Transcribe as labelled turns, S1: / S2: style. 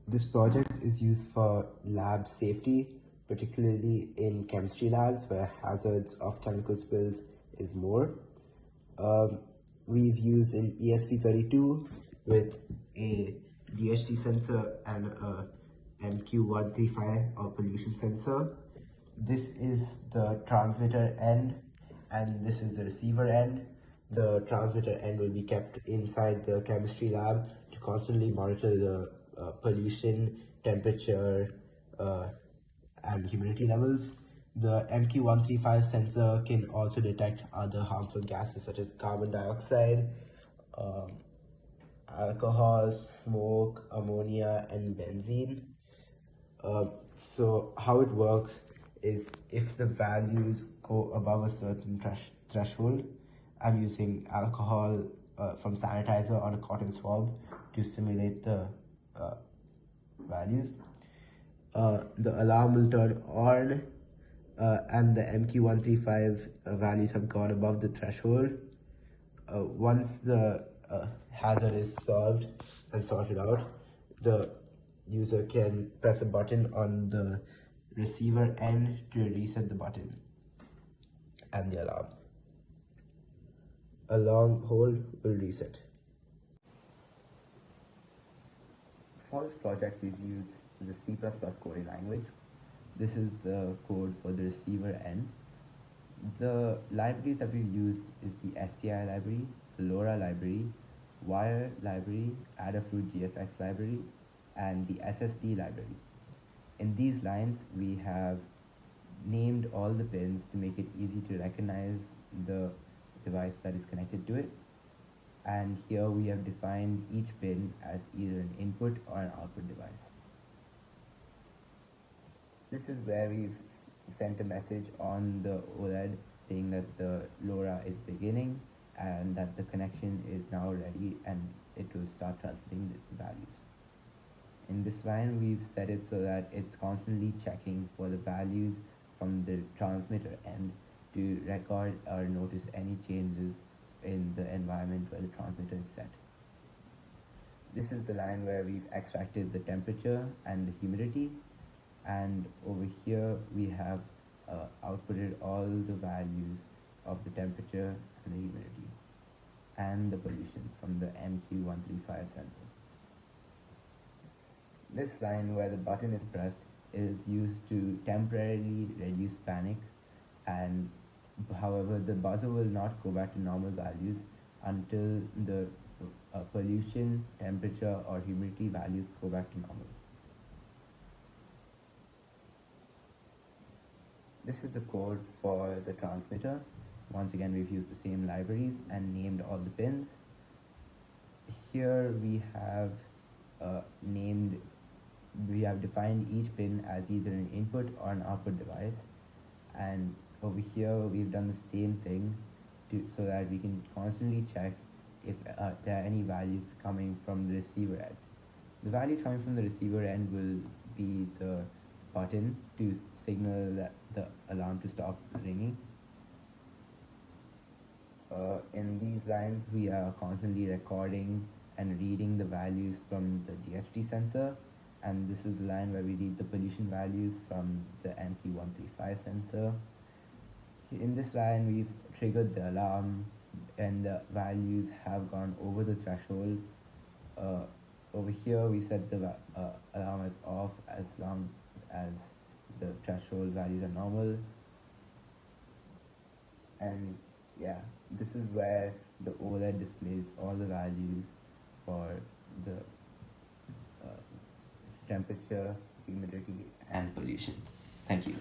S1: This project is used for lab safety, particularly in chemistry labs where hazards of chemical spills is more. Um, we've used an ESP32 with a DHT sensor and a MQ135 or pollution sensor. This is the transmitter end and this is the receiver end. The transmitter end will be kept inside the chemistry lab to constantly monitor the pollution, temperature, and humidity levels. The MQ135 sensor can also detect other harmful gases such as carbon dioxide, um, alcohol, smoke, ammonia, and benzene. So how it works is if the values go above a certain threshold, I'm using alcohol from sanitizer on a cotton swab to simulate the values. The alarm will turn on and the MQ135 values have gone above the threshold. Once the hazard is solved and sorted out, the user can press a button on the receiver end to reset the button and the alarm. A long hold will reset.
S2: For this project, we've used the C++ coding language. This is the code for the receiver end. The libraries that we've used is the SPI library, the LoRa library, Wire library, Adafruit GFX library, and the SSD library. In these lines, we have named all the pins to make it easy to recognize the device that is connected to it. And here we have defined each pin as either an input or an output device. This is where we've sent a message on the OLED saying that the LoRa is beginning and that the connection is now ready and it will start transmitting the values. In this line, we've set it so that it's constantly checking for the values from the transmitter end to record or notice any changes in the environment where the transmitter is set. This is the line where we've extracted the temperature and the humidity, and over here we have outputted all the values of the temperature and the humidity and the pollution from the MQ135 sensor. This line where the button is pressed is used to temporarily reduce panic, and however the buzzer will not go back to normal values until the pollution, temperature or humidity values go back to normal. This is the code for the transmitter. Once again, we've used the same libraries and named all the pins. Here we have defined each pin as either an input or an output device, and over here we've done the same thing so that we can constantly check if there are any values coming from the receiver end. The values coming from the receiver end will be the button to signal the alarm to stop ringing. In these lines, we are constantly recording and reading the values from the DHT sensor, and this is the line where we read the pollution values from the MQ135 sensor. In this line, we've triggered the alarm and the values have gone over the threshold. Over here, we set the alarm as off as long as the threshold values are normal. And yeah, this is where the OLED displays all the values for the temperature, humidity, and pollution. Thank you.